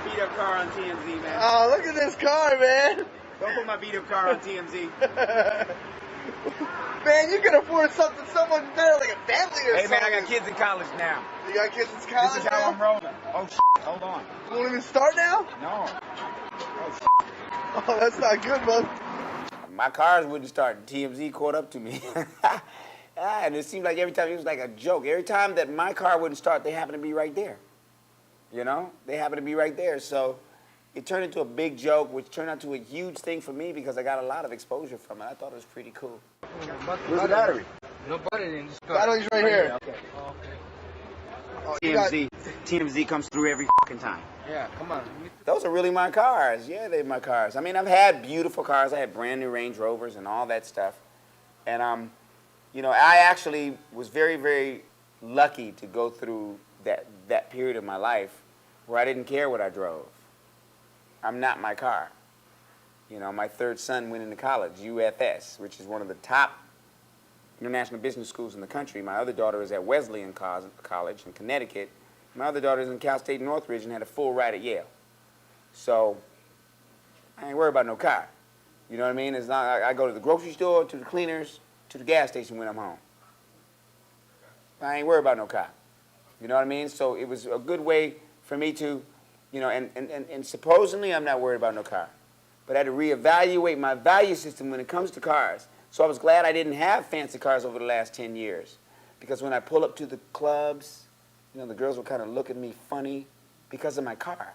Beat up car on TMZ, man. Oh, look at this car, man. Don't put my beat up car on TMZ. Man, you can afford something so much better, like a Bentley or Hey, something. man, I got kids in college now. You got kids in college This is how now? I'm rolling. Oh, hold on. You won't even start now? No. Oh, that's not good, bud. My cars wouldn't start. TMZ caught up to me. And it seemed like every time, it was like a joke. Every time that my car wouldn't start, they happened to be right there. You know? They happened to be right there. So it turned into a big joke, which turned out to a huge thing for me because I got a lot of exposure from it. I thought it was pretty cool. Where's the battery? No battery in this car. Battery's right here. Okay. Oh, TMZ comes through every fucking time. Yeah, come on. Those are really my cars. Yeah, they're my cars. I mean, I've had beautiful cars. I had brand new Range Rovers and all that stuff. And, you know, I actually was very, very lucky to go through that period of my life where I didn't care what I drove. I'm not my car. You know, my third son went into college, UFS, which is one of the top international business schools in the country. My other daughter is at Wesleyan College in Connecticut. My other daughter is in Cal State Northridge and had a full ride at Yale. So I ain't worried about no car. You know what I mean? It's not. I go to the grocery store, to the cleaners, to the gas station when I'm home. I ain't worried about no car. You know what I mean? So it was a good way for me to, you know, and supposedly I'm not worried about no car. But I had to reevaluate my value system when it comes to cars. So I was glad I didn't have fancy cars over the last 10 years. Because when I pull up to the clubs, you know, the girls would kind of look at me funny because of my car.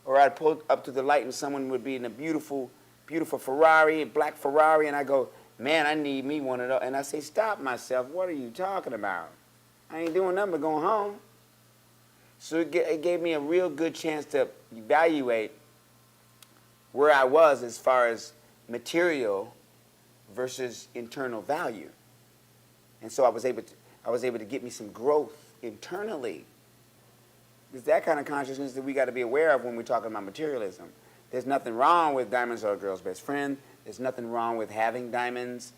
Or I'd pull up to the light and someone would be in a beautiful, beautiful Ferrari, a black Ferrari, and I go, man, I need me one of those. And I say, stop myself, what are you talking about? I ain't doing nothing but going home. So it gave me a real good chance to evaluate where I was as far as material versus internal value. And so I was able to get me some growth internally. It's that kind of consciousness that we got to be aware of when we're talking about materialism. There's nothing wrong with diamonds are a girl's best friend. There's nothing wrong with having diamonds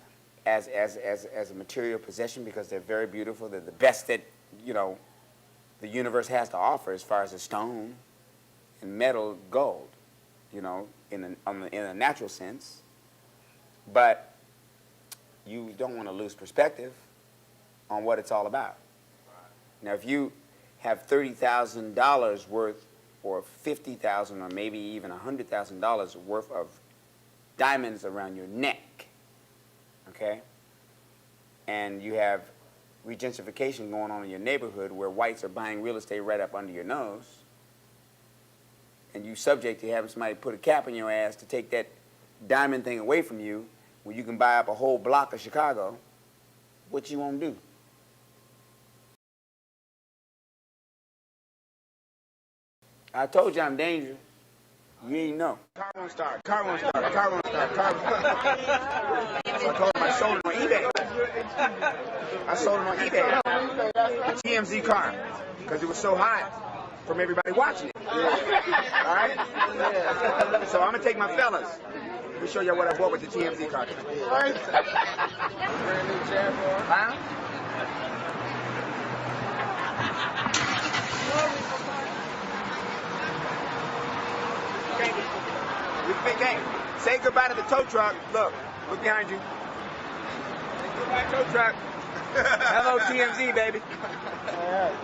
as a material possession because they're very beautiful. They're the best that, you know, the universe has to offer as far as a stone and metal, gold, you know, in a natural sense. But you don't want to lose perspective on what it's all about. Now, if you have $30,000 worth or $50,000 or maybe even $100,000 worth of diamonds around your neck, okay, and you have regentrification going on in your neighborhood where whites are buying real estate right up under your nose, and you subject to having somebody put a cap on your ass to take that diamond thing away from you when you can buy up a whole block of Chicago, what you won't do? I told you I'm dangerous. You ain't know. Car won't start. Car won't start. Car won't start. Car won't start. So I told him I sold it on eBay. I sold it on eBay. A TMZ car. Because it was so hot from everybody watching it. All right? So I'm going to take my fellas. Let me show you what I bought with the TMZ car. Brand new Jaguar. Huh? Hey, say goodbye to the tow truck. Look behind you. Say goodbye, tow truck. Hello, TMZ, baby. All right.